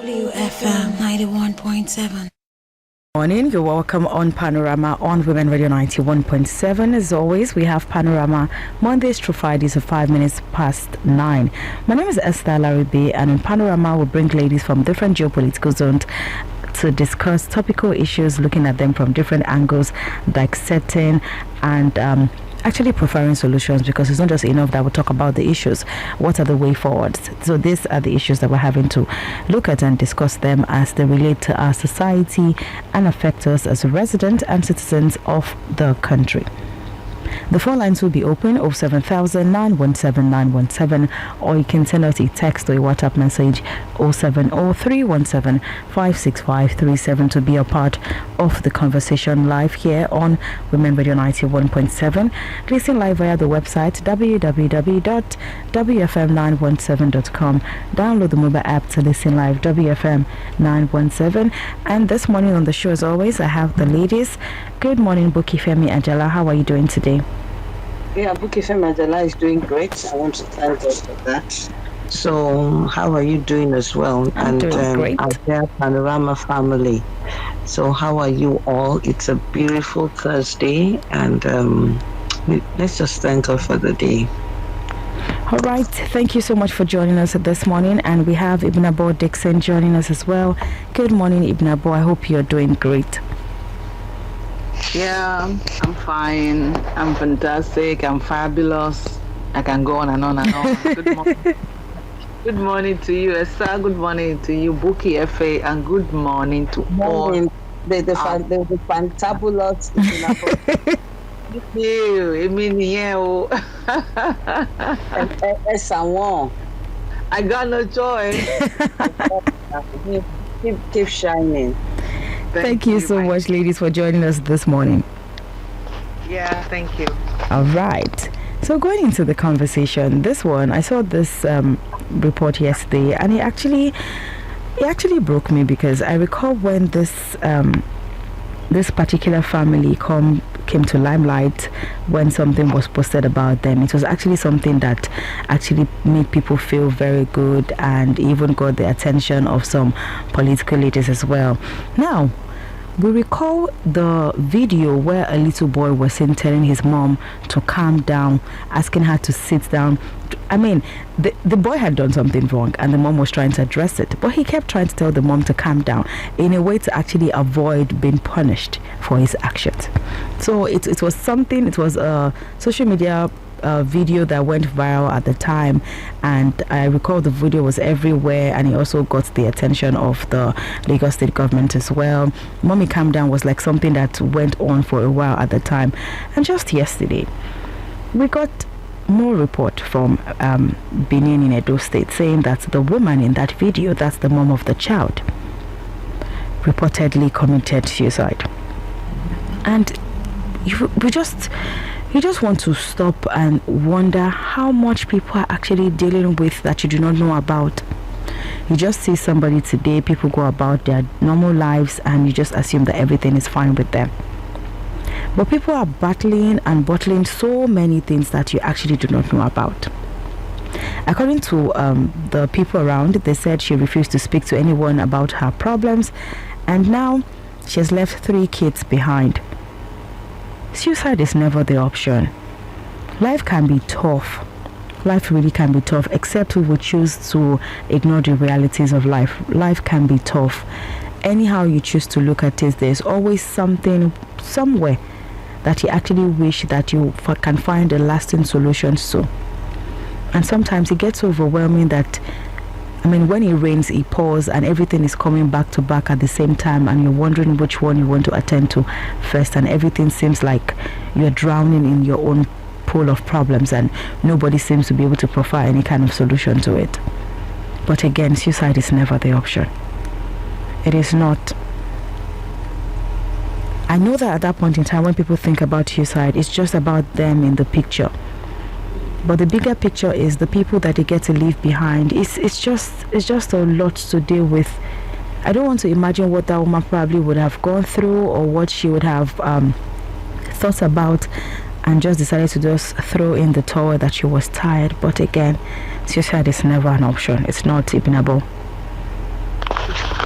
WFM 91.7. Morning, you're welcome on Panorama on Women Radio 91.7. As always, we have Panorama Mondays through Fridays at 5 minutes past 9. My name is Esther Laribe, and in Panorama, we bring ladies from different geopolitical zones to discuss topical issues, looking at them from different angles, dissecting and actually preferring solutions, because it's not just enough that we talk about the issues. What are the way forwards? So these are the issues that we're having to look at and discuss them as they relate to our society and affect us as residents and citizens of the country. The phone lines will be open 07000 917 917, or you can send us a text or a WhatsApp message 070 56537 to be a part of the conversation live here on Women Radio 91.7. Listen live via the website www.wfm917.com. Download the mobile app to listen live, WFM 917. And this morning on the show, as always, I have the ladies. Good morning, Buki Femi Ajala. How are you doing today? Yeah, Buki Femi Ajala is doing great. I want to thank God for that. So, how are you doing as well? I'm doing great. Our dear Panorama family. So, how are you all? It's a beautiful Thursday, and let's just thank God for the day. All right, thank you so much for joining us this morning, and we have Ibn Abo Dixon joining us as well. Good morning, Ibn Abo. I hope you're doing great. Yeah, I'm fine. I'm fantastic. I'm fabulous. I can go on and on and on. Good morning. Good morning to you, Esther. Good morning to you, Buki F.A. And good morning to all. The fantabulous. Thank you. I got no choice. Keep shining. Thank you so much, ladies, for joining us this morning. Yeah, thank you. All right. So going into the conversation, this one, I saw this report yesterday, and it actually broke me, because I recall when this particular family came to limelight, when something was posted about them. It was actually something that actually made people feel very good, and even got the attention of some political leaders as well. Now, we recall the video where a little boy was seen telling his mom to calm down, asking her to sit down. I mean, the boy had done something wrong, and the mom was trying to address it, but he kept trying to tell the mom to calm down in a way to actually avoid being punished for his actions. So it was something. It was a social media video that went viral at the time, and I recall the video was everywhere, and it also got the attention of the Lagos State government as well. Mommy Calm Down was like something that went on for a while at the time, and just yesterday we got more report from Benin in Edo State, saying that the woman in that video, that's the mom of the child, reportedly committed suicide. And you just want to stop and wonder how much people are actually dealing with that you do not know about. You just see somebody today, people go about their normal lives, and you just assume that everything is fine with them. But people are battling and bottling so many things that you actually do not know about. According to the people around, they said she refused to speak to anyone about her problems, and now she has left 3 kids behind. Suicide is never the option. Life can be tough. Life really can be tough, except we would choose to ignore the realities of life. Life can be tough. Anyhow you choose to look at it, there's always something somewhere that you actually wish that you can find a lasting solution to. And sometimes it gets overwhelming that, I mean, when it rains, it pours, and everything is coming back to back at the same time, and you're wondering which one you want to attend to first, and everything seems like you're drowning in your own pool of problems, and nobody seems to be able to provide any kind of solution to it. But again, suicide is never the option. It is not. I know that at that point in time, when people think about suicide, it's just about them in the picture. But the bigger picture is the people that they get to leave behind. It's just a lot to deal with. I don't want to imagine what that woman probably would have gone through, or what she would have thought about, and just decided to just throw in the towel that she was tired. But again, suicide is never an option. It's not, Ibn Abo.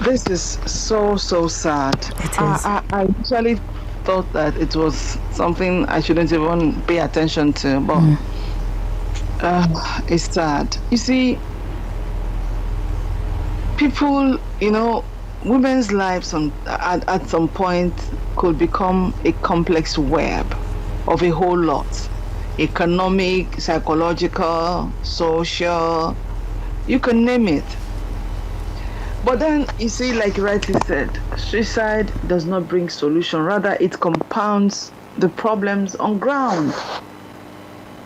This is so sad. It is. I actually thought that it was something I shouldn't even pay attention to, but it's sad. You see, people, women's lives at some point could become a complex web of a whole lot. Economic, psychological, social, you can name it. But then, you see, like you rightly said, suicide does not bring solution. Rather, it compounds the problems on ground.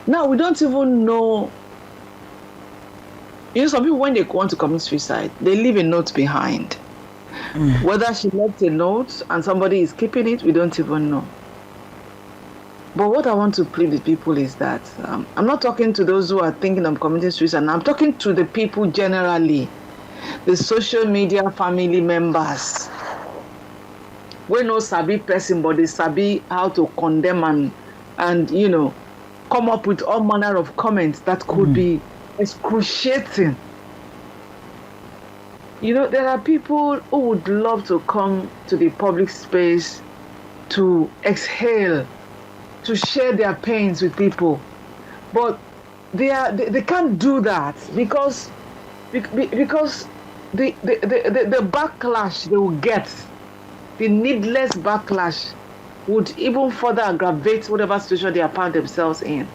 Now, we don't even know. Some people, when they want to commit suicide, they leave a note behind. Whether she left a note and somebody is keeping it, we don't even know. But what I want to plead with people is that I'm not talking to those who are thinking of committing suicide. I'm talking to the people generally. The social media family members. We know sabi person, but they sabi how to condemn and come up with all manner of comments that could be excruciating. There are people who would love to come to the public space to exhale, to share their pains with people, but they can't do that because the backlash they will get, the needless backlash, would even further aggravate whatever situation they have found themselves in.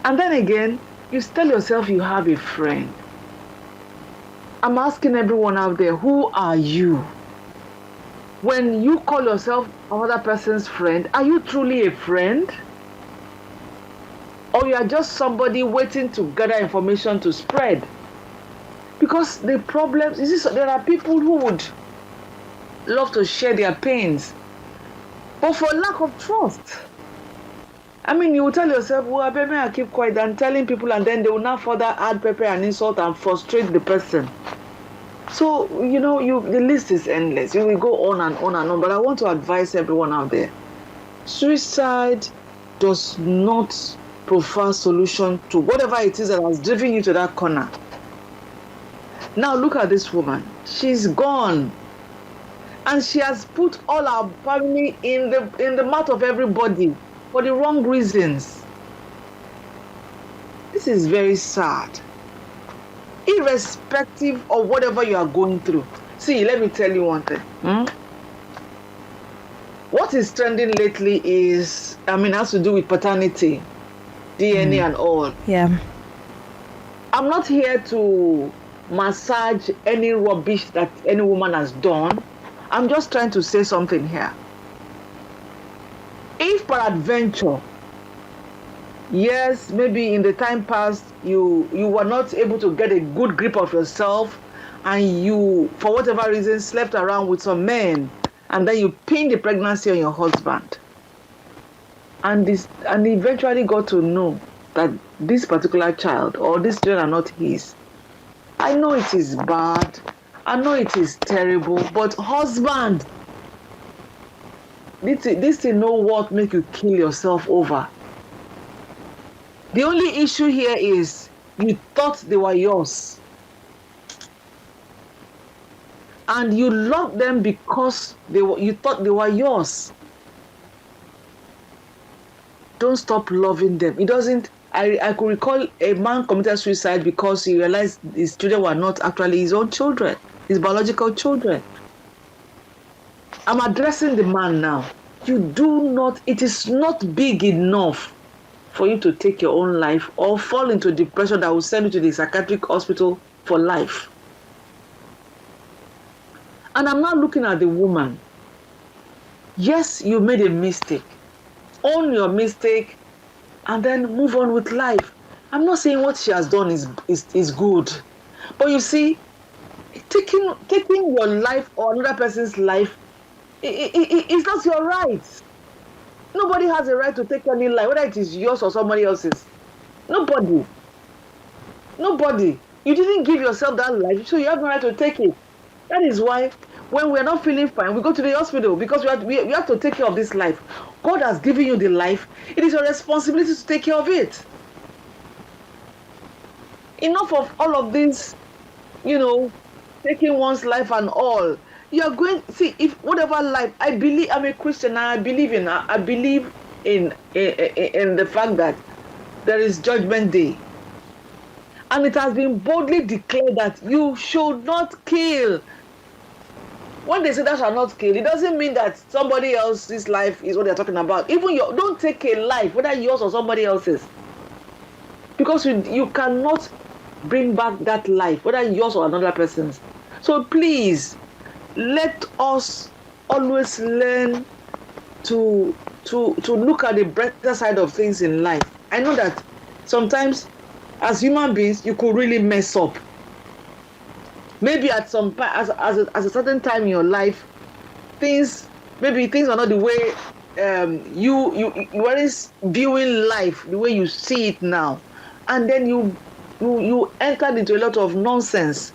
And then again, you tell yourself you have a friend. I'm asking everyone out there, who are you? When you call yourself another person's friend, are you truly a friend? Or you are just somebody waiting to gather information to spread? Because the problems, there are people who would love to share their pains, but for lack of trust. You will tell yourself, well, baby, I keep quiet, and telling people, and then they will now further add pepper and insult and frustrate the person. So, the list is endless. You will go on and on and on, but I want to advise everyone out there. Suicide does not provide solution to whatever it is that has driven you to that corner. Now look at this woman. She's gone. And she has put all our family in the mouth of everybody for the wrong reasons. This is very sad. Irrespective of whatever you are going through. See, let me tell you one thing. What is trending lately has to do with paternity, DNA and all. Yeah. I'm not here to massage any rubbish that any woman has done. I'm just trying to say something here. If peradventure, yes, maybe in the time past you were not able to get a good grip of yourself, and you, for whatever reason, slept around with some men, and then you pinned the pregnancy on your husband, and eventually got to know that this particular child or these children are not his. I know it is bad. I know it is terrible. But husband, this thing know what make you kill yourself over. The only issue here is you thought they were yours. And you loved them because you thought they were yours. Don't stop loving them. It doesn't. I could recall a man committed suicide because he realized his children were not actually his own children, his biological children. I'm addressing the man now. It is not big enough for you to take your own life or fall into depression that will send you to the psychiatric hospital for life. And I'm not looking at the woman. Yes, you made a mistake. Own your mistake and then move on with life. I'm not saying what she has done is good. But you see, taking your life or another person's life, it's not your right. Nobody has a right to take any life, whether it is yours or somebody else's. Nobody. You didn't give yourself that life, so you have no right to take it. That is why when we're not feeling fine, we go to the hospital because we have to take care of this life. God has given you the life. It is your responsibility to take care of it. Enough of all of this, taking one's life and all. You are going see if whatever life I believe. I'm a Christian and I believe in the fact that there is judgment day, and it has been boldly declared that you should not kill. When they say that shall not kill, it doesn't mean that somebody else's life is what they're talking about. Even don't take a life, whether yours or somebody else's, because you cannot bring back that life, whether yours or another person's. So please, let us always learn to look at the brighter side of things in life. I know that sometimes, as human beings, you could really mess up. Maybe at some as a certain time in your life, things are not the way you weren't viewing life the way you see it now, and then you entered into a lot of nonsense,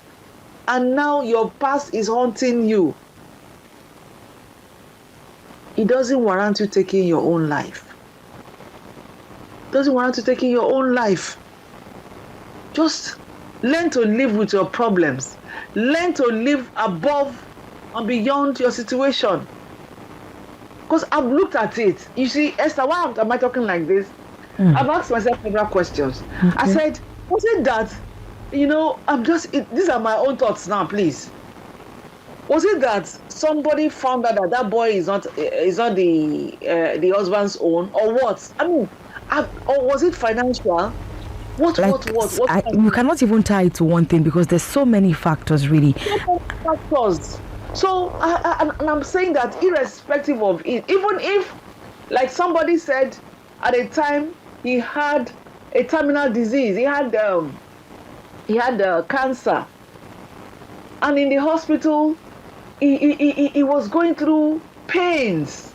and now your past is haunting you. It doesn't warrant you taking your own life. It doesn't warrant you taking your own life. Just learn to live with your problems. Learn to live above and beyond your situation. Because I've looked at it. You see, Esther, why am I talking like this? I've asked myself several questions. Okay. I said, was it that, these are my own thoughts now, please. Was it that somebody found out that boy is not the husband's own, or what? I mean, or was it financial? What? You cannot even tie it to one thing because there's so many factors, really. Factors. So, I'm saying that irrespective of it, even if, like somebody said, at a time he had a terminal disease, he had cancer, and in the hospital, he was going through pains,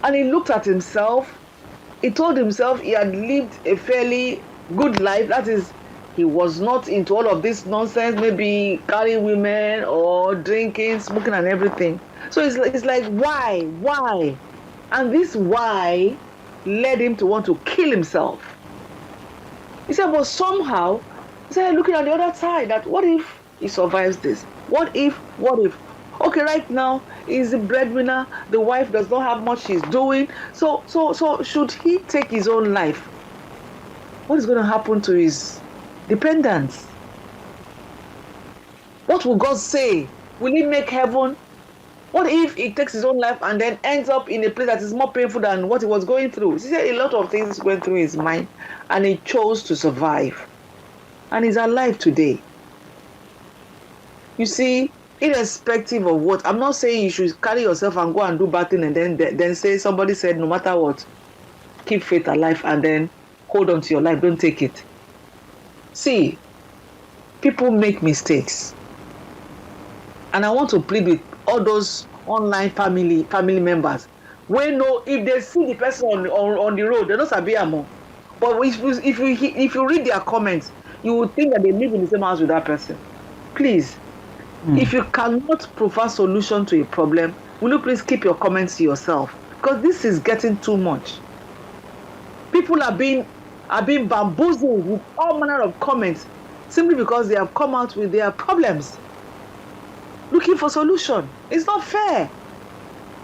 and he looked at himself. He told himself he had lived a fairly good life. That is, he was not into all of this nonsense, maybe carrying women or drinking, smoking and everything. So it's like, why? And this why led him to want to kill himself. He said, but somehow, he started looking at the other side, that what if he survives this? What if? Okay, right now, he's the breadwinner, the wife does not have much she's doing. So should he take his own life? What is going to happen to his dependents? What will God say? Will he make heaven? What if he takes his own life and then ends up in a place that is more painful than what he was going through? He said a lot of things went through his mind, and he chose to survive. And he's alive today. You see, irrespective of what, I'm not saying you should carry yourself and go and do bad thing and then say somebody said no matter what, keep faith alive and then hold on to your life, don't take it. See, people make mistakes, and I want to plead with all those online family members. We know if they see the person on the road, they don't sabi am. But if you read their comments, you would think that they live in the same house with that person. Please, if you cannot provide solution to a problem, will you please keep your comments to yourself? Because this is getting too much. People are being bamboozled with all manner of comments simply because they have come out with their problems, looking for solution. It's not fair.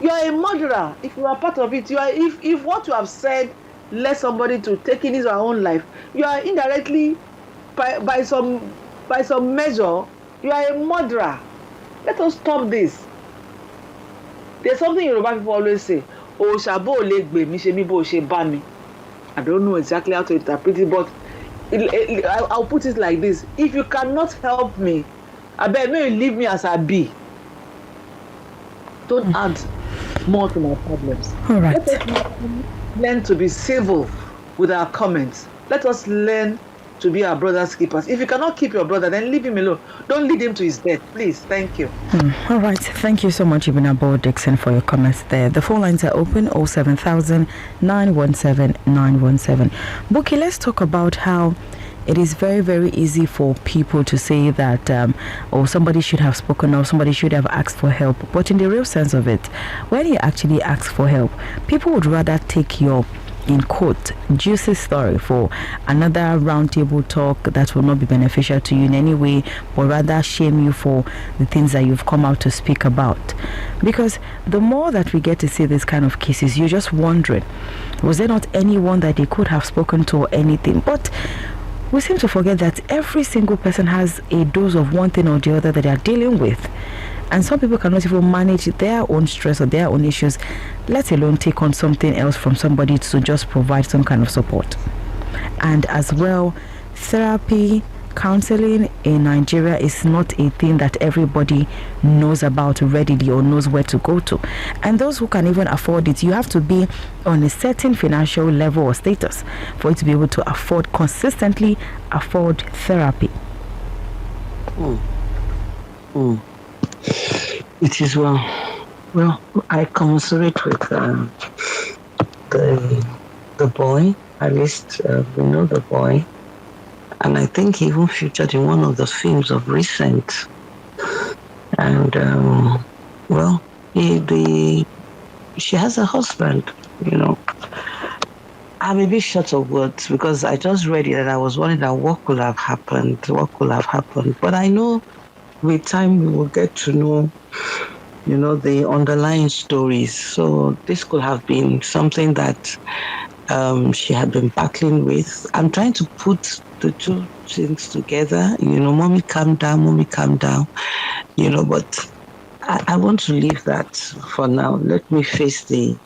You are a murderer if you are part of it. You are if what you have said led somebody to take in his or her own life, you are indirectly by some measure, you are a murderer. Let us stop this. There's something Yoruba people always say, "Oh, shabo legbe mi se mi bo se ba mi." I don't know exactly how to interpret it, but I'll put it like this: if you cannot help me, I beg you leave me as I be. Don't add more to my problems. All right. Let us learn to be civil with our comments. Let us learn to be our brother's keepers. If you cannot keep your brother, then leave him alone. Don't lead him to his death, please. Thank you. All right. Thank you so much, Ibn Abo Dixon, for your comments there. The phone lines are open, 07000 917 917. Buki, let's talk about how it is very, very easy for people to say that somebody should have spoken or somebody should have asked for help. But in the real sense of it, when you actually ask for help, people would rather take your in quote, juicy story for another roundtable talk that will not be beneficial to you in any way, but rather shame you for the things that you've come out to speak about. Because the more that we get to see this kind of cases, you're just wondering, was there not anyone that they could have spoken to or anything? But we seem to forget that every single person has a dose of one thing or the other that they are dealing with. And some people cannot even manage their own stress or their own issues, let alone take on something else from somebody to just provide some kind of support. And as well, therapy, counseling in Nigeria is not a thing that everybody knows about readily or knows where to go to. And those who can even afford it, you have to be on a certain financial level or status for you to be able to consistently afford therapy. It is well, I commiserate with the boy. At least we know the boy, and I think he even featured in one of the films of recent. And she has a husband. I'm a bit short of words because I just read it and I was wondering what could have happened. But I know with time we will get to know the underlying stories. So this could have been something that she had been battling with. I'm trying to put the two things together. Mommy, calm down. But I want to leave that for now. Let me face the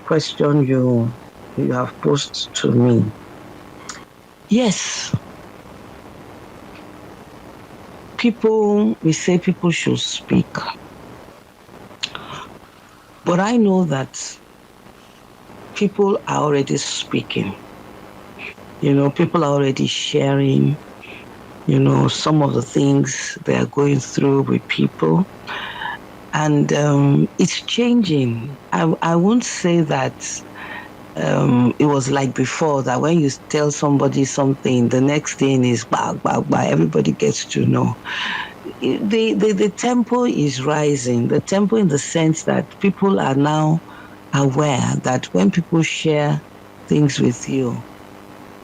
question you have posed to me. Yes. We say people should speak. But I know that people are already speaking. People are already sharing, some of the things they are going through with people. And it's changing. I won't say that it was like before, that when you tell somebody something, the next thing is bah, everybody gets to know. The tempo is rising. The tempo in the sense that people are now aware that when people share things with you,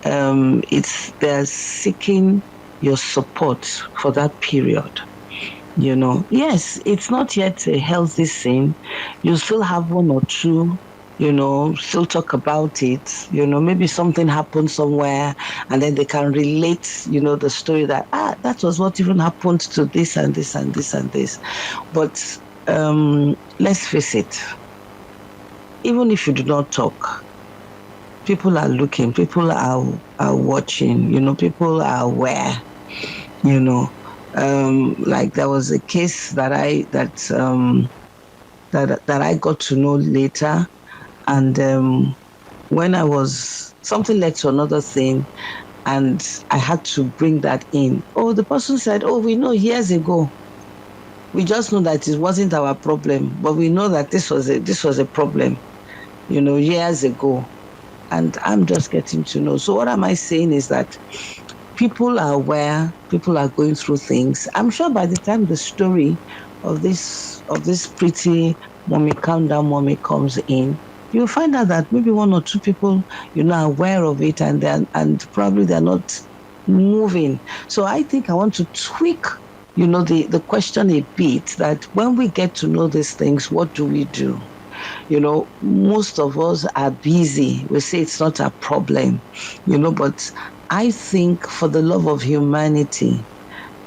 they're seeking your support for that period. Yes, it's not yet a healthy thing. You still have one or two, still talk about it. Maybe something happened somewhere and then they can relate, the story that, that was what even happened to this and this and this and this. But let's face it, even if you do not talk, people are looking, people are watching, people are aware, like there was a case that I got to know later, and when something led to another thing, and I had to bring that in. Oh, the person said, "Oh, we know years ago. We just know that it wasn't our problem, but we know that this was a problem, years ago." And I'm just getting to know. So what am I saying is that people are aware, people are going through things. I'm sure by the time the story of this pretty mommy, calm down mommy comes in, you'll find out that maybe one or two people, are aware of it and probably they're not moving. So I think I want to tweak, the question a bit, that when we get to know these things, what do we do? Most of us are busy. We say it's not a problem, but I think for the love of humanity,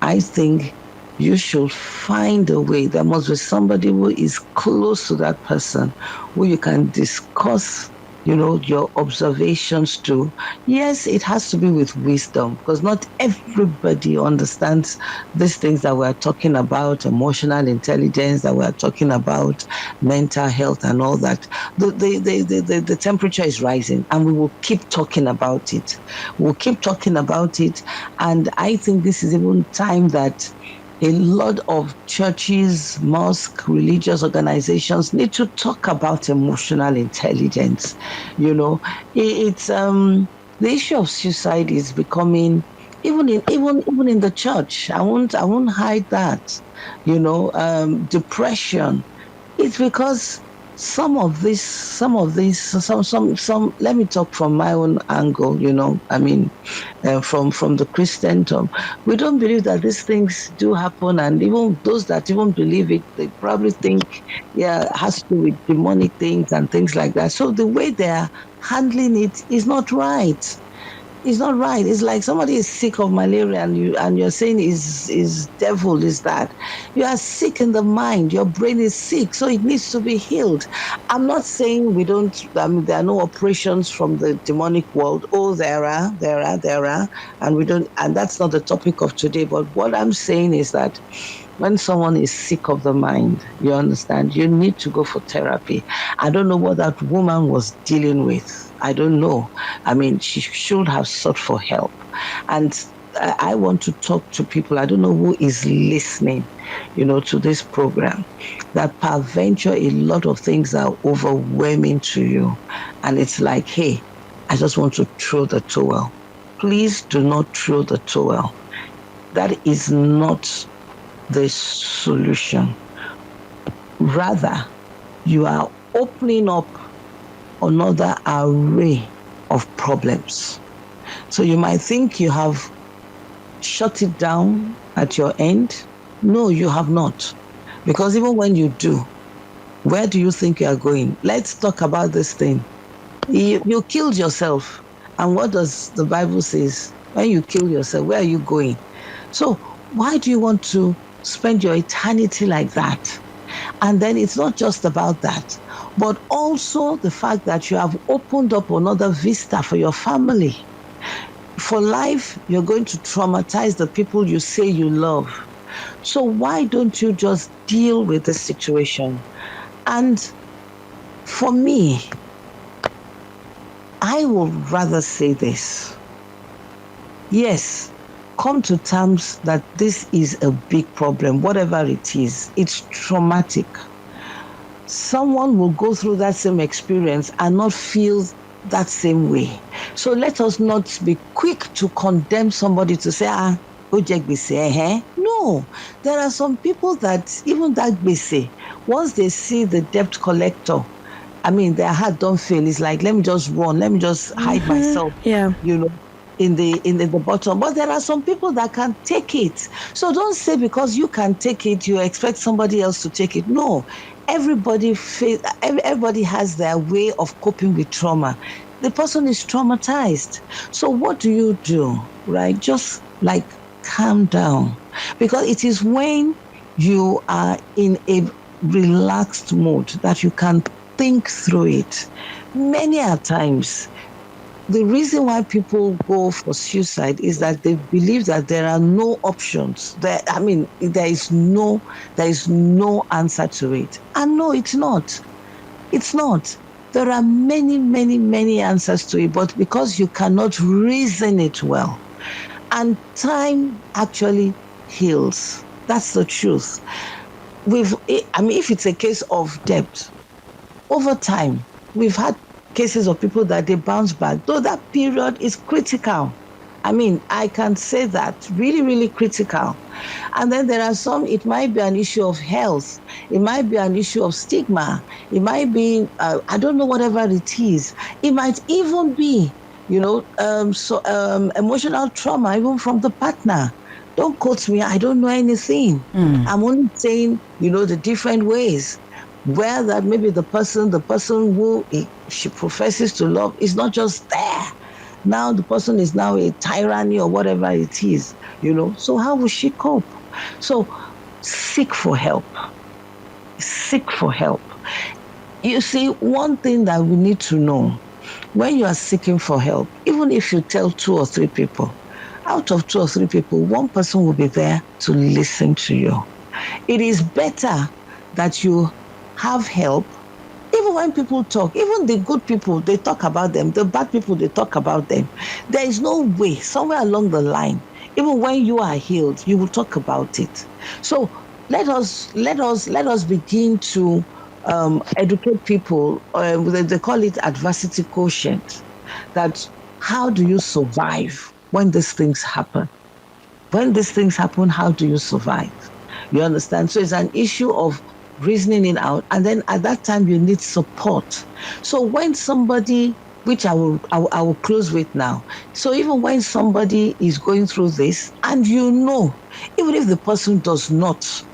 I think you should find a way. There must be somebody who is close to that person, who you can discuss, your observations to. Yes, it has to be with wisdom, because not everybody understands these things that we're talking about, emotional intelligence, that we're talking about, mental health and all that. The temperature is rising, and we will keep talking about it. We'll keep talking about it, and I think this is even time that a lot of churches, mosques, religious organizations need to talk about emotional intelligence. It's the issue of suicide is becoming, even in the church. I won't hide that. Depression. It's because some let me talk from my own angle, I mean, from the Christendom, we don't believe that these things do happen, and even those that even believe it, they probably think, yeah, it has to do with demonic things and things like that. So the way they're handling it is not right. It's not right. It's like somebody is sick of malaria and you're saying is devil is that. You are sick in the mind. Your brain is sick, so it needs to be healed. I'm not saying we don't. I mean, there are no operations from the demonic world. Oh, there are, and we don't. And that's not the topic of today. But what I'm saying is that when someone is sick of the mind, you understand, you need to go for therapy. I don't know what that woman was dealing with. I don't know. I mean, she should have sought for help. And I want to talk to people. I don't know who is listening, to this program. That peradventure, a lot of things are overwhelming to you. And it's like, hey, I just want to throw the towel. Please do not throw the towel. That is not the solution. Rather, you are opening up another array of problems. So you might think you have shut it down at your end. No, you have not. Because even when you do, where do you think you are going? Let's talk about this thing. You killed yourself. And what does the Bible say? When you kill yourself, where are you going? So why do you want to spend your eternity like that? And then it's not just about that, but also the fact that you have opened up another vista for your family. For life, you're going to traumatize the people you say you love. So why don't you just deal with the situation? And for me, I would rather say this. Yes, come to terms that this is a big problem, whatever it is. It's traumatic. Someone will go through that same experience and not feel that same way. So let us not be quick to condemn somebody to say, no, there are some people that even that gbese, once they see the debt collector, I mean, their heart don't feel. It's like, let me just run, let me just hide myself. Yeah. In the bottom. But there are some people that can take it. So don't say because you can take it, you expect somebody else to take it. No, everybody has their way of coping with trauma. The person is traumatized. So what do you do, right? Just like calm down, because it is when you are in a relaxed mode that you can think through it. Many a times, the reason why people go for suicide is that they believe that there are no options. There is no answer to it. And no, it's not. It's not. There are many, many, many answers to it, but because you cannot reason it well. And time actually heals. That's the truth. If it's a case of debt, over time, we've had cases of people that they bounce back, though that period is critical. I mean, I can say that, really, really critical. And then there are some, it might be an issue of health. It might be an issue of stigma. It might be, I don't know, whatever it is. It might even be, emotional trauma, even from the partner. Don't quote me, I don't know anything. I'm only saying, the different ways. Where that maybe the person who she professes to love is not just there. Now the person is now a tyranny or whatever it is, So how will she cope? So seek for help. Seek for help. You see, one thing that we need to know, when you are seeking for help, even if you tell 2 or 3 people, out of 2 or 3 people, one person will be there to listen to you. It is better that you have help. Even when people talk, even the good people, they talk about them. The bad people, they talk about them. There is no way, somewhere along the line, even when you are healed, you will talk about it. So let us begin to educate people. They call it adversity quotient. That how do you survive when these things happen? When these things happen, how do you survive? You understand? So it's an issue of reasoning it out, and then at that time you need support. So when somebody, which I will close with now. So even when somebody is going through this, and even if the person does not,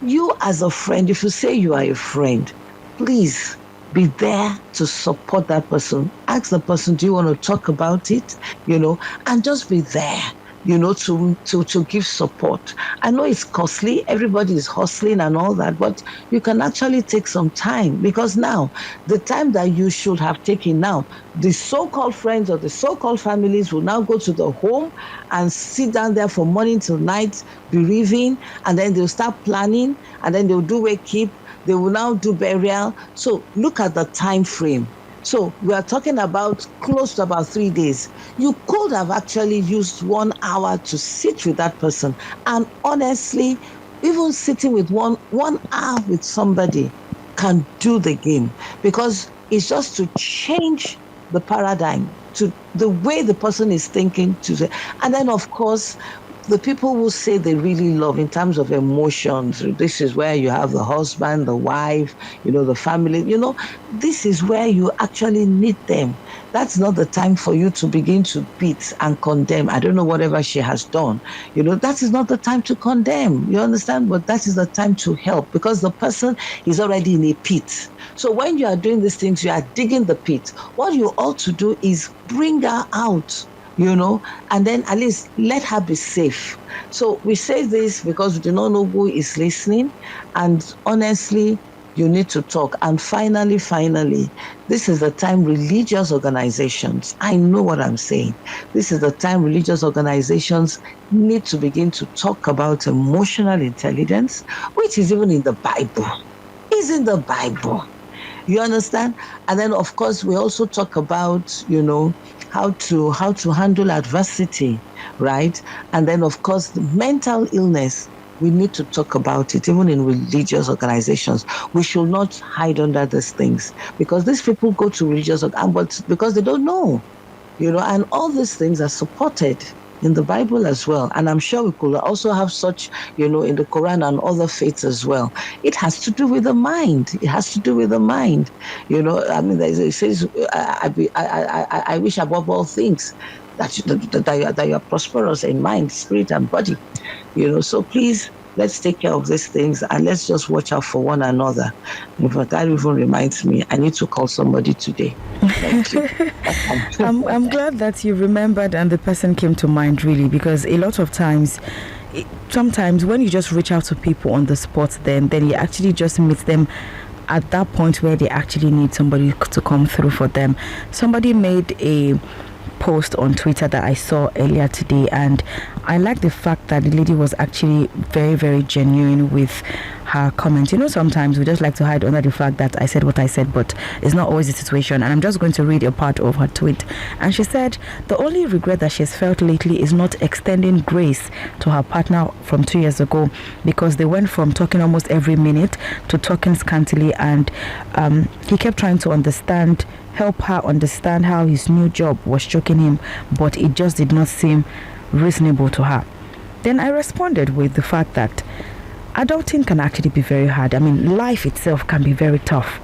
you as a friend, if you say you are a friend, please be there to support that person. Ask the person, do you want to talk about it? And just be there, to give support. I know it's costly. Everybody is hustling and all that, but you can actually take some time, because now the time that you should have taken now, the so-called friends or the so-called families will now go to the home and sit down there from morning till night, bereaving, and then they'll start planning, and then they'll do wake keep. They will now do burial. So look at the time frame. So we are talking about close to about 3 days. You could have actually used 1 hour to sit with that person. And honestly, even sitting with one hour with somebody can do the game, because it's just to change the paradigm to the way the person is thinking today. And then, of course, the people who say they really love in terms of emotions, this is where you have the husband, the wife, the family, this is where you actually need them. That's not the time for you to begin to beat and condemn. I don't know whatever she has done. That is not the time to condemn. You understand? But that is the time to help, because the person is already in a pit. So when you are doing these things, you are digging the pit. What you ought to do is bring her out, and then at least let her be safe. So we say this because we do not know who is listening. And honestly, you need to talk. And finally, this is the time religious organizations, I know what I'm saying. This is the time religious organizations need to begin to talk about emotional intelligence, which is even in the Bible. It's in the Bible. You understand? And then, of course, we also talk about, how to handle adversity, right? And then, of course, the mental illness, we need to talk about it, even in religious organizations. We should not hide under these things, because these people go to religious organizations because they don't know, and all these things are supported in the Bible as well. And I'm sure we could also have such, in the Quran and other faiths as well. It has to do with the mind. It says, I wish above all things that you are prosperous in mind, spirit, and body. So please, let's take care of these things, and let's just watch out for one another. In fact, that even reminds me, I need to call somebody today. Thank you. I'm glad that you remembered and the person came to mind, really, because a lot of times, sometimes when you just reach out to people on the spot, then you actually just meet them at that point where they actually need somebody to come through for them. Somebody made a post on Twitter that I saw earlier today, and I like the fact that the lady was actually very, very genuine with her comments. Sometimes we just like to hide under the fact that I said what I said, but it's not always the situation. And I'm just going to read a part of her tweet. And she said, the only regret that she's felt lately is not extending grace to her partner from 2 years ago, because they went from talking almost every minute to talking scantily, and he kept trying to help her understand how his new job was choking him, but it just did not seem reasonable to her. Then I responded with the fact that adulting can actually be very hard. I mean, life itself can be very tough.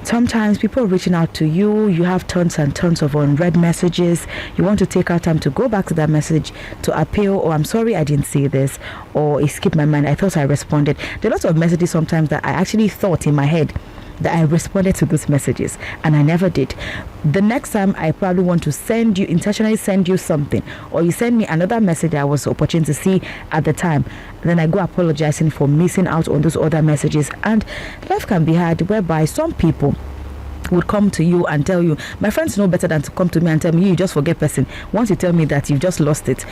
Sometimes people are reaching out to you, you have tons and tons of unread messages, you want to take out time to go back to that message to appeal, or I'm sorry I didn't see this, or it skipped my mind, I thought I responded. There are lots of messages sometimes that I actually thought in my head that I responded to those messages, and I never did. The next time I probably want to intentionally send you something, or you send me another message that I was opportune to see at the time, then I go apologizing for missing out on those other messages. And life can be hard, whereby some people would come to you and tell you, my friends know better than to come to me and tell me, you just forget person. Once you tell me that, you've just lost it.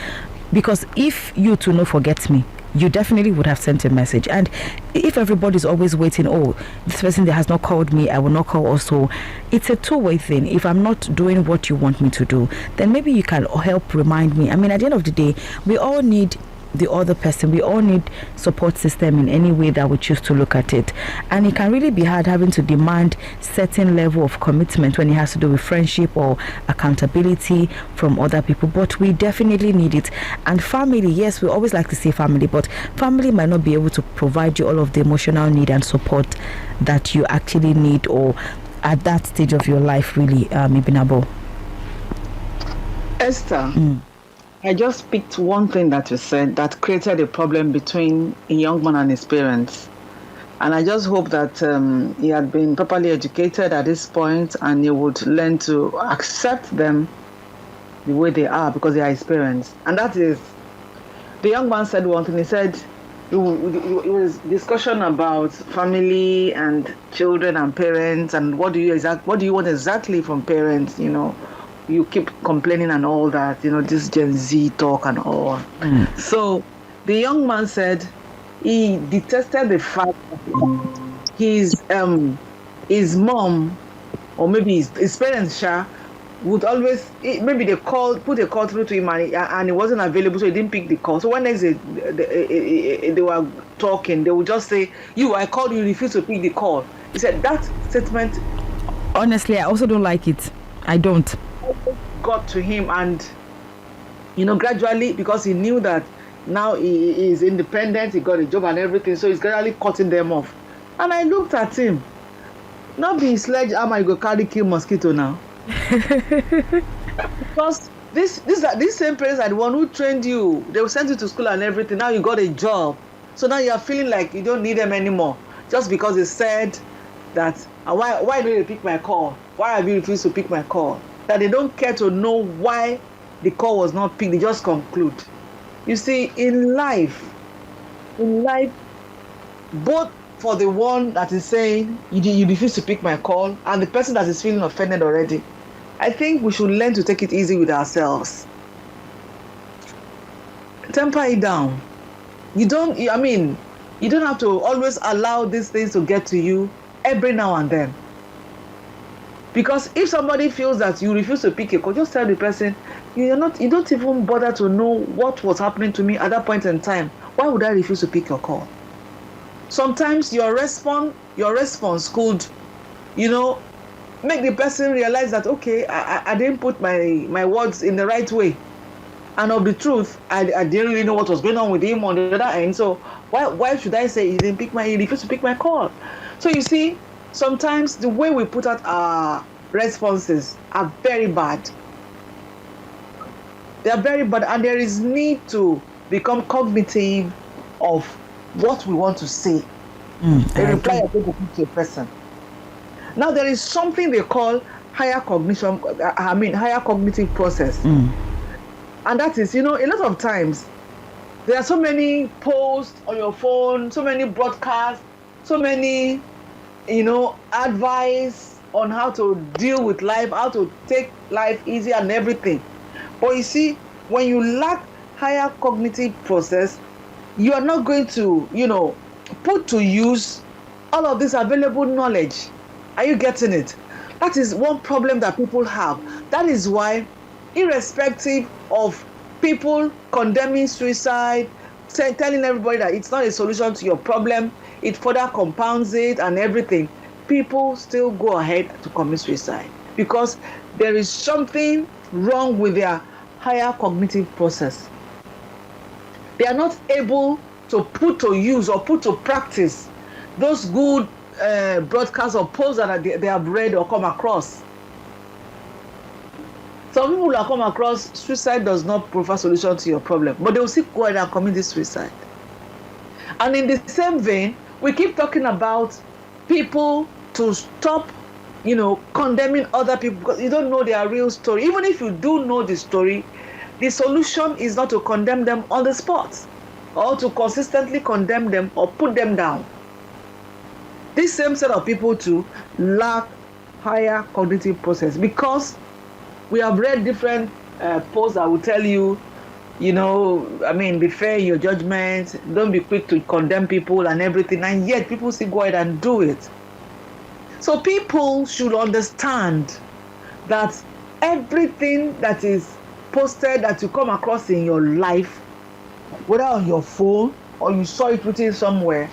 Because if you too no forget me, you definitely would have sent a message. And if everybody's always waiting, oh, this person that has not called me, I will not call also, it's a two-way thing. If I'm not doing what you want me to do, then maybe you can help remind me. I mean, at the end of the day, we all need the other person. We all need support system in any way that we choose to look at it. And it can really be hard having to demand certain level of commitment when it has to do with friendship or accountability from other people. But we definitely need it. And family, yes, we always like to say family, but family might not be able to provide you all of the emotional need and support that you actually need, or at that stage of your life, really, Ibinabo. Esther, I just picked one thing that you said that created a problem between a young man and his parents. And I just hope that he had been properly educated at this point and he would learn to accept them the way they are because they are his parents. And that is, the young man said one thing. He said it was discussion about family and children and parents and what do you want exactly from parents, You keep complaining and all that, this Gen Z talk and all. So the young man said he detested the fact that his mom, or maybe his parents, would always, maybe they put a call through to him and he wasn't available, so he didn't pick the call. So when they were talking, they would just say, I called you refused to pick the call. He said that statement, honestly, I also don't like it. I don't. Got to him, and gradually, because he knew that now he is independent, he got a job and everything, so he's gradually cutting them off. And I looked at him, not be sledgehammer you go carry kill mosquito now. Because these same parents are the one who trained you. They will send you to school and everything. Now you got a job, so now you are feeling like you don't need them anymore just because they said that why don't you pick my call? Why have you refused to pick my call? That they don't care to know why the call was not picked. They just conclude. You see, in life, both for the one that is saying you refuse to pick my call and the person that is feeling offended already, I think we should learn to take it easy with ourselves. Temper it down. You don't have to always allow these things to get to you every now and then. Because if somebody feels that you refuse to pick a call, just tell the person, you don't even bother to know what was happening to me at that point in time. Why would I refuse to pick your call? Sometimes your response could, make the person realize that, okay, I didn't put my words in the right way. And of the truth, I didn't really know what was going on with him on the other end. So why should I say he refused to pick my call? So you see, sometimes the way we put out our responses are very bad. They are very bad, and there is need to become cognitive of what we want to say. A reply you're going to put to a person. Now there is something they call higher cognitive process. And that is, a lot of times there are so many posts on your phone, so many broadcasts, so many advice on how to deal with life, how to take life easy and everything. But you see, when you lack higher cognitive process, you are not going to, put to use all of this available knowledge. Are you getting it? That is one problem that people have. That is why, irrespective of people condemning suicide, telling everybody that it's not a solution to your problem, it further compounds it and everything, people still go ahead to commit suicide because there is something wrong with their higher cognitive process. They are not able to put to use or put to practice those good broadcasts or posts that they have read or come across. Some people have come across, suicide does not provide solution to your problem, but they will still go ahead and commit this suicide. And in the same vein, we keep talking about people to stop, condemning other people because you don't know their real story. Even if you do know the story, the solution is not to condemn them on the spot or to consistently condemn them or put them down. This same set of people too lack higher cognitive process because we have read different posts that will tell you, be fair in your judgment, don't be quick to condemn people and everything, and yet people still go ahead and do it. So people should understand that everything that is posted that you come across in your life, whether on your phone or you saw it written somewhere,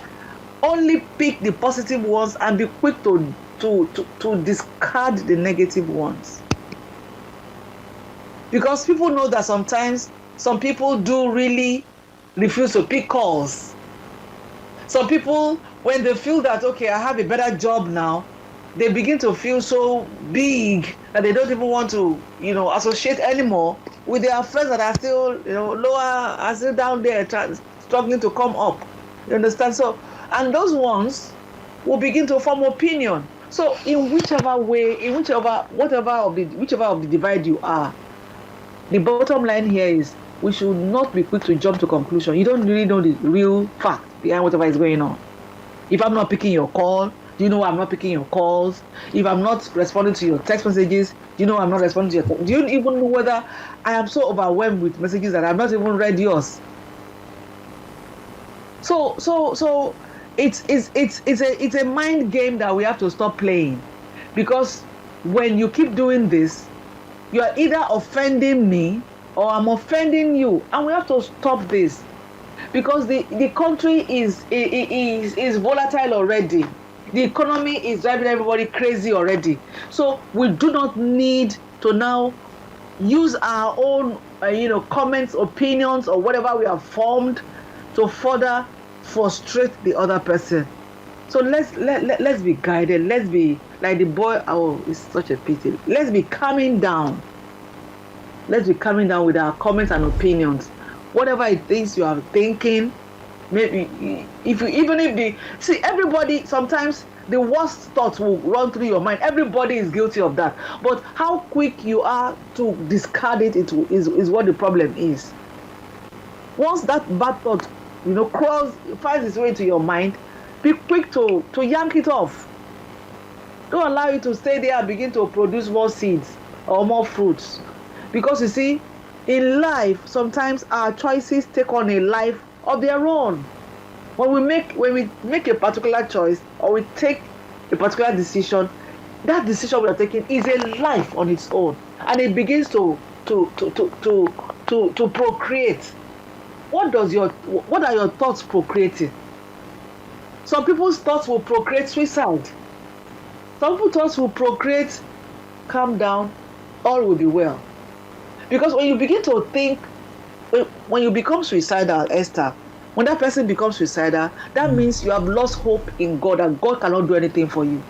only pick the positive ones and be quick to discard the negative ones. Because people know that sometimes some people do really refuse to pick calls. Some people, when they feel that, okay, I have a better job now, they begin to feel so big that they don't even want to, associate anymore with their friends that are still, lower, are still down there struggling to come up. You understand? So, and those ones will begin to form opinion. So, in whichever way, whichever of the divide you are, the bottom line here is we should not be quick to jump to conclusion. You don't really know the real fact behind whatever is going on. If I'm not picking your call, do you know I'm not picking your calls? If I'm not responding to your text messages, do you know I'm not responding to your text? Do you even know whether I am so overwhelmed with messages that I've not even read yours? So it's a mind game that we have to stop playing, because when you keep doing this, you are either offending me or I'm offending you, and we have to stop this, because the country is volatile already. The economy is driving everybody crazy already. So we do not need to now use our own comments, opinions, or whatever we have formed to further frustrate the other person. So let's be guided. Let's be like the boy. Oh, it's such a pity. Let's be calming down. Let's be calming down with our comments and opinions. Whatever it is you are thinking, maybe see, everybody, sometimes the worst thoughts will run through your mind. Everybody is guilty of that. But how quick you are to discard it is what the problem is. Once that bad thought, finds its way into your mind, be quick to yank it off. Don't allow it to stay there and begin to produce more seeds or more fruits. Because you see, in life, sometimes our choices take on a life of their own. When we make a particular choice or we take a particular decision, that decision we are taking is a life on its own, and it begins to procreate. What are your thoughts procreating? Some people's thoughts will procreate suicide. Some people's thoughts will procreate, calm down, all will be well. Because when you begin to think, when you become suicidal, Esther, when that person becomes suicidal, that means you have lost hope in God, and God cannot do anything for you.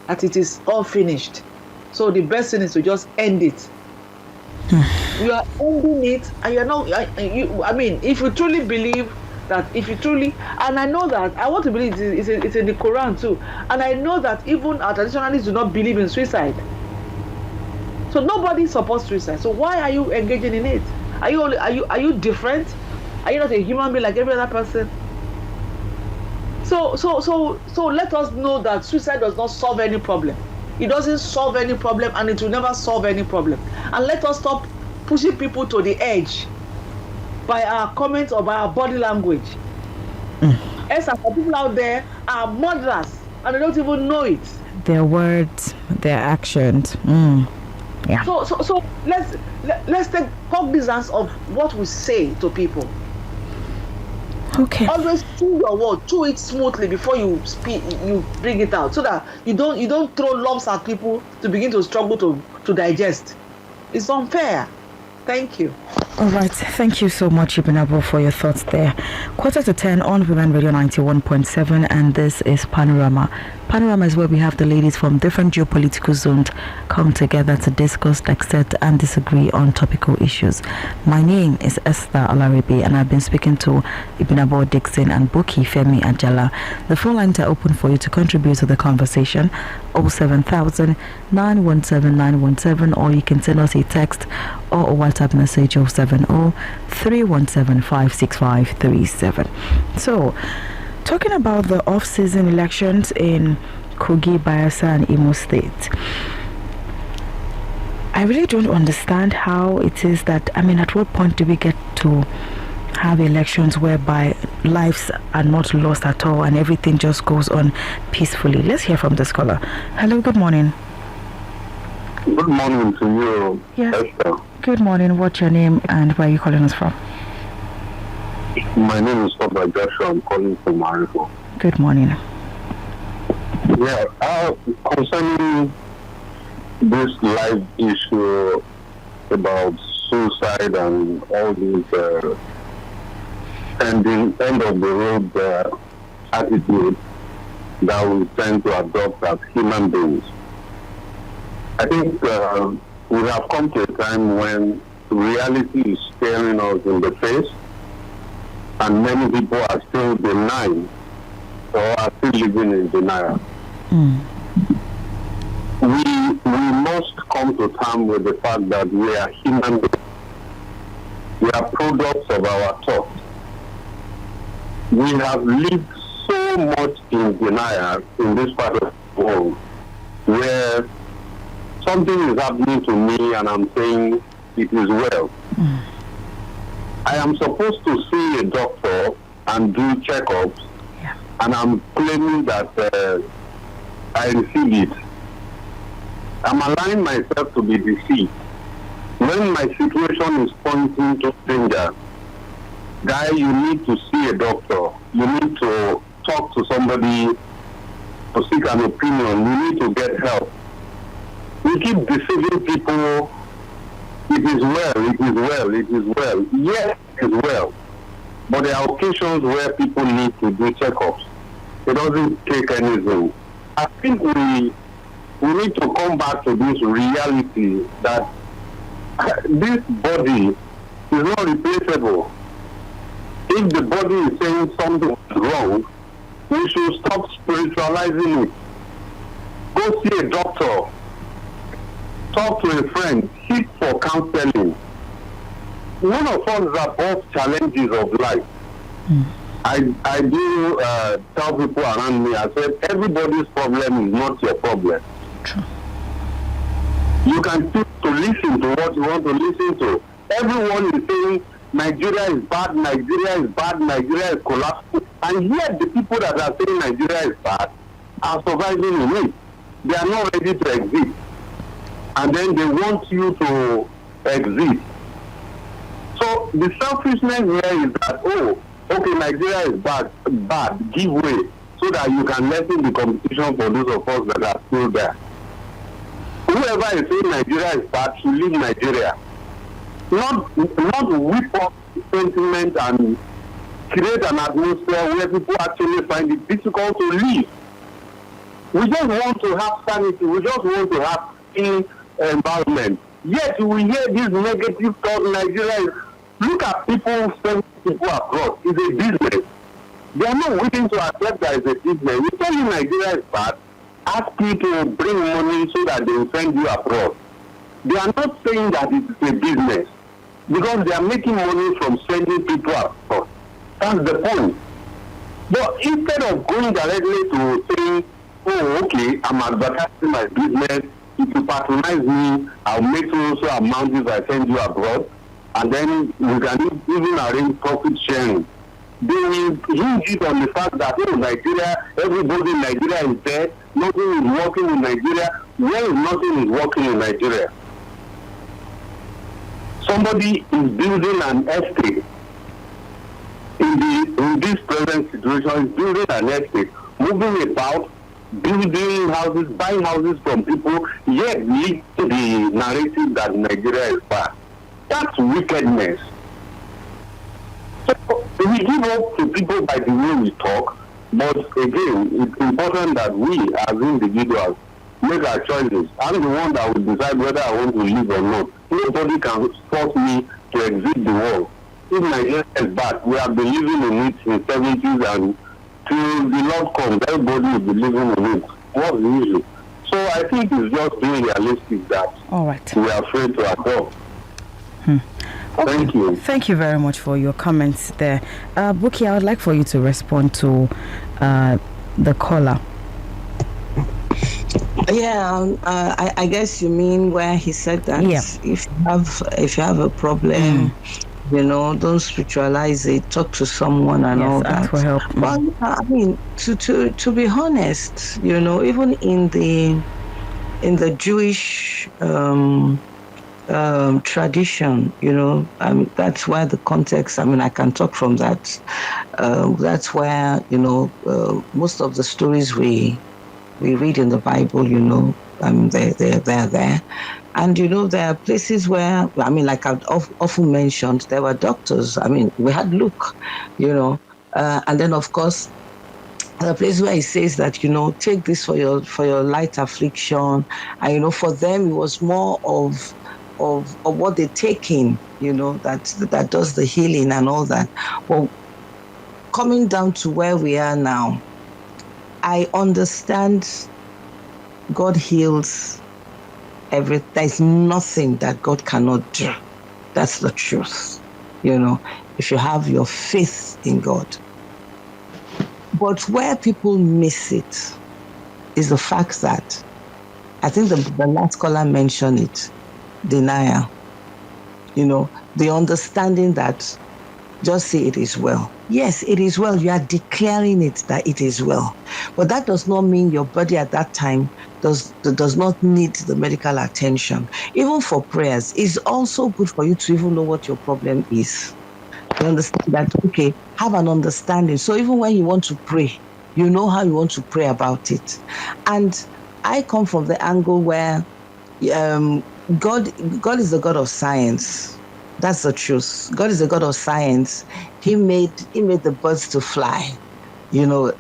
That it is all finished. So the best thing is to just end it. You are ending it, and you're not. If you truly believe that, and I know that, I want to believe it's in the Quran too, and I know that even our traditionalists do not believe in suicide. So nobody supports suicide. So why are you engaging in it? Are you different? Are you not a human being like every other person? So let us know that suicide does not solve any problem. It doesn't solve any problem, and it will never solve any problem. And let us stop pushing people to the edge by our comments or by our body language. As for people out there are murderers and they don't even know it. Their words, their actions. Yeah. So let's take cognizance of what we say to people. Okay. Always chew your word, chew it smoothly before you speak, you bring it out, so that you don't throw lumps at people to begin to struggle to digest. It's unfair. Thank you. All right. Thank you so much, Ibinabo, for your thoughts there. 9:45 on Women Radio 91.7, and this is Panorama. Panorama is where we have the ladies from different geopolitical zones come together to discuss, accept, and disagree on topical issues. My name is Esther Alaribi, and I've been speaking to Ibinabo Dixon and Buki Femi Ajala. The phone lines are open for you to contribute to the conversation. 07000 917 917, or you can send us a text or a WhatsApp message of 070-317-56537. So, talking about the off-season elections in Kogi, Bayelsa, and Imo State, I really don't understand how it is that, at what point do we get to have elections whereby lives are not lost at all and everything just goes on peacefully? Let's hear from the scholar. Hello, good morning. Good morning to you, Yeah. Esther. Good morning. What's your name and where are you calling us from? My name is Papa Joshua. I'm calling from Marico. Good morning. Yeah, concerning this live issue about suicide and all these end of the road attitude that we tend to adopt as human beings. I think we have come to a time when reality is staring us in the face, and many people are still denying or are still living in denial. We must come to terms with the fact that we are human beings. We are products of our thoughts. We have lived so much in denial in this part of the world where something is happening to me and I'm saying it is well. I am supposed to see a doctor and do checkups, and I'm claiming that I received it. I'm allowing myself to be deceived. When my situation is pointing to danger, guy, you need to see a doctor. You need to talk to somebody to seek an opinion. You need to get help. We keep deceiving people. It is well, it is well, it is well. Yes, it is well. But there are occasions where people need to do checkups. It doesn't take anything. I think we need to come back to this reality that this body is not replaceable. If the body is saying something is wrong, we should stop spiritualizing it. Go see a doctor. Talk to a friend. Seek for counseling. None of us are above challenges of life. I do tell people around me, I said, everybody's problem is not your problem. True. You can choose to listen to what you want to listen to. Everyone is saying Nigeria is bad, Nigeria is bad, Nigeria is collapsing. And yet the people that are saying Nigeria is bad are surviving in it. They are not ready to exit. And then they want you to exit. So the selfishness here is that, oh, okay, Nigeria is bad, give way, so that you can lessen the competition for those of us that are still there. Whoever is saying Nigeria is bad should leave Nigeria. Not whip up sentiment and create an atmosphere where people actually find it difficult to live. We just want to have sanity. We just want to have clean environment. Yet we hear this negative thought. Nigeria is, look at people sending people abroad. It's a business. They are not willing to accept that it's a business. We tell you Nigeria is bad. Ask people to bring money so that they will send you abroad. They are not saying that it's a business because they are making money from sending people abroad. That's the point. But instead of going directly to saying, oh, okay, I'm advertising my business. If you patronize me, I'll make also amount if I send you abroad. And then we can even arrange profit sharing. They will hinge it on the fact that, oh, Nigeria, everybody in Nigeria is there. Nothing is working in Nigeria. Where is nothing is working in Nigeria? Somebody is building an estate. In this present situation, is building an estate, moving about, building houses, buying houses from people, yet lead to the narrative that Nigeria is bad. That's wickedness. So we give up to people by the way we talk, but again, it's important that we as individuals make our choices. I'm the one that will decide whether I want to live or not. Nobody can force me to exit the world. If Nigeria is bad, we have been living in it in the 70s, and till the Lord comes, everybody will be living in it. What's the issue? So I think it's just being realistic that All right. we are afraid to adopt. Okay. Thank you. Thank you very much for your comments there. Buki, I would like for you to respond to the caller. Yeah, I guess you mean where he said that if you have a problem, don't spiritualize it. Talk to someone and all that. Ask for help. But I mean, to be honest, even in the Jewish tradition, that's where the context, I can talk from that. That's where, most of the stories we read in the Bible, they're there. And, there are places where, like I've often mentioned, there were doctors. We had Luke, and then, of course, the place where he says that, take this for your light affliction. And, for them, it was more of what they take in, that does the healing and all that. Well, coming down to where we are now, I understand God heals everything. There's nothing that God cannot do. That's the truth, if you have your faith in God. But where people miss it is the fact that, I think the last caller mentioned it, denial. The understanding that just say it is well. Yes, it is well. You are declaring it that it is well. But that does not mean your body at that time does not need the medical attention. Even for prayers, it's also good for you to even know what your problem is. You understand that, okay, have an understanding. So even when you want to pray, you know how you want to pray about it. And I come from the angle where God is the God of science. That's the truth. God is the God of science. He made the birds to fly. You're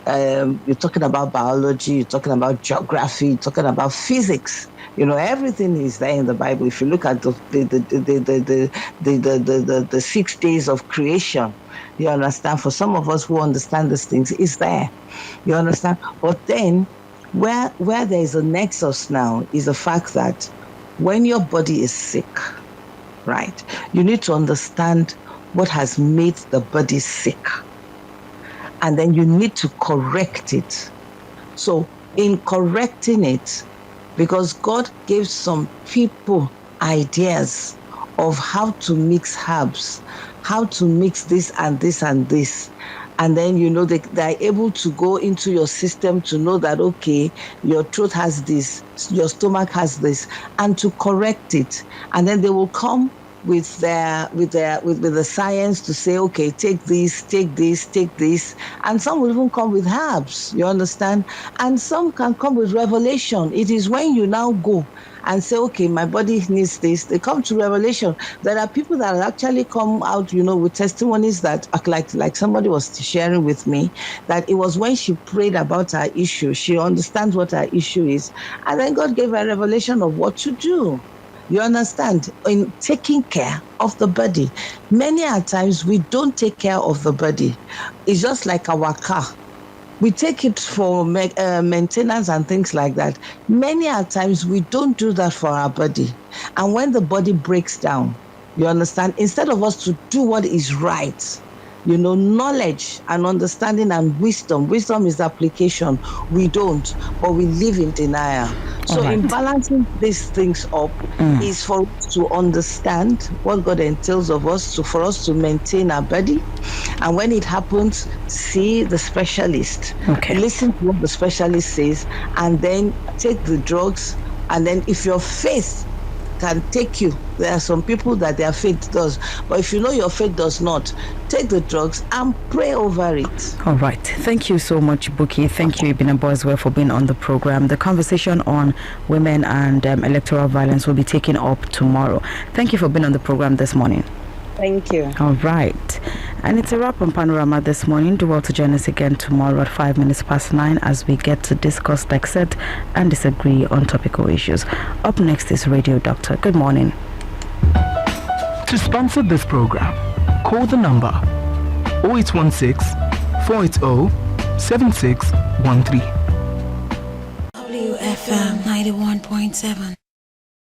talking about biology, you're talking about geography, you're talking about physics. Everything is there in the Bible. If you look at the 6 days of creation, you understand. For some of us who understand these things, it's there. You understand. But then, where there is a nexus now is the fact that when your body is sick, right, you need to understand what has made the body sick. And then you need to correct it. So in correcting it, because God gave some people ideas of how to mix herbs, how to mix this and this and this. And then, they're able to go into your system to know that, okay, your throat has this, your stomach has this, and to correct it. And then they will come with the science to say, okay, take this, take this, take this. And some will even come with herbs, you understand? And some can come with revelation. It is when you now go and say, okay, my body needs this. They come to revelation. There are people that actually come out, with testimonies that, like somebody was sharing with me, that it was when she prayed about her issue, she understands what her issue is. And then God gave her a revelation of what to do. You understand? In taking care of the body. Many a times we don't take care of the body. It's just like our car. We take it for maintenance and things like that. Many a times we don't do that for our body. And when the body breaks down, you understand? Instead of us to do what is right, knowledge and understanding and wisdom. Wisdom is application. We don't, but we live in denial. So in balancing these things up is for us to understand what God entails of us, for us to maintain our body. And when it happens, see the specialist. Okay. Listen to what the specialist says, and then take the drugs. And then if your faith can take you, there are some people that their faith does, but if you know your faith does not, take the drugs and pray over it. All right, thank you so much, Buki. Thank you, Ibinabo, as well, for being on the program. The conversation on women and electoral violence will be taken up tomorrow. Thank you for being on the program this morning. Thank you. All right. And it's a wrap on Panorama this morning. Do well to join us again tomorrow at 9:05 as we get to discuss, accept, and disagree on topical issues. Up next is Radio Doctor. Good morning. To sponsor this program, call the number 0816 480 7613. WFM 91.7.